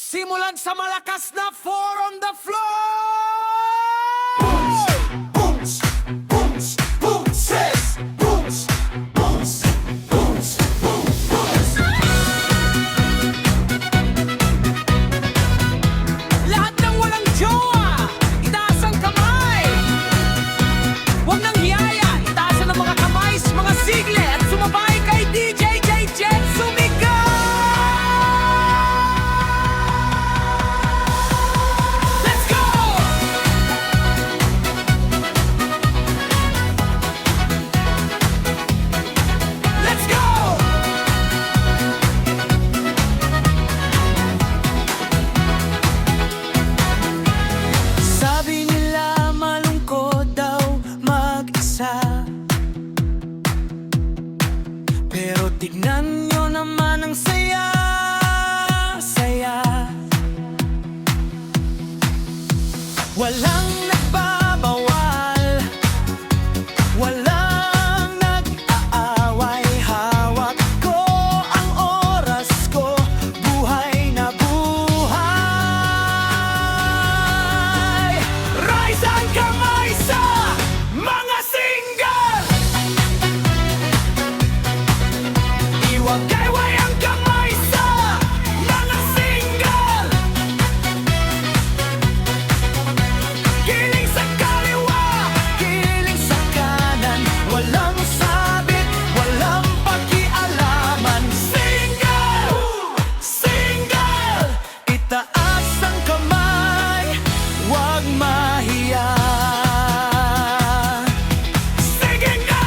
Simulan sa malakas na 4 on the floor! Booms, booms, boomses, booms, booms, booms, booms, booms. Lahat ng walang jowa, itaas ang kamay! Huwag nang hiyaya, itaas ang mga kamay, mga sigle, at sumabay kay DJ Jet Sumigaw! Let's go! Let's go! Sabi nila malungkot daw mag-isa, pero tignan nyo naman ang saya, saya. Walang nagbabawal, walang nag-aaway. Hawak ko ang oras ko, buhay na buhay. Rise ang kamay sa mga single! Iwagayway ang kamay sa mga single! Giling sa kaliwa, giling sa kanan, walang sabit, walang pakialaman. Single! Single! Itaas ang kamay, huwag mahiya. Sige nga!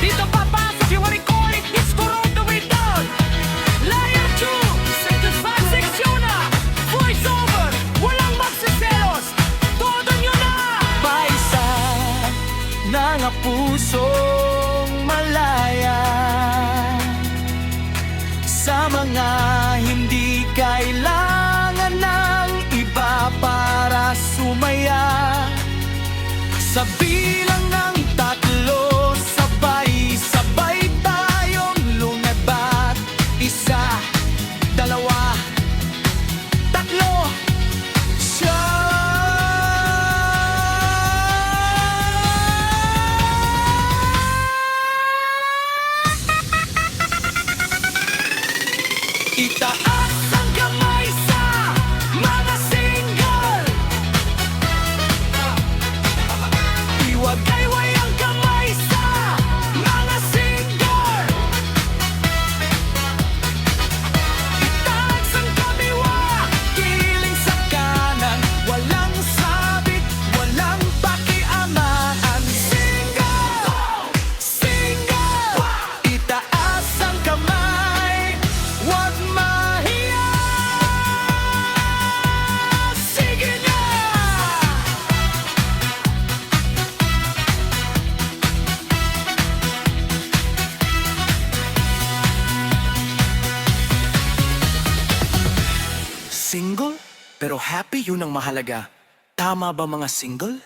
Dito papasok yung recording, it's Corona Without Layer 2, certified seksyon na voice over, walang magsiselos, todo nyo na! Paisa ng pusong malaya sa mga hindi kailangan ng iba para sumaya. Sa bilang ng 3, sabay-sabay tayong lumebat. 1, 2, 3, siya. Itaas ang kamay sa mga single. Iwagayway ang kamay sa mga single. Itaas ang kaliwa, giling sa kanan, walang sabit, walang pakiamaan. Single! Single! Itaas ang kamay, huwag mahiya. Sige na! Single, pero happy, yun ang mahalaga. Tama ba mga single?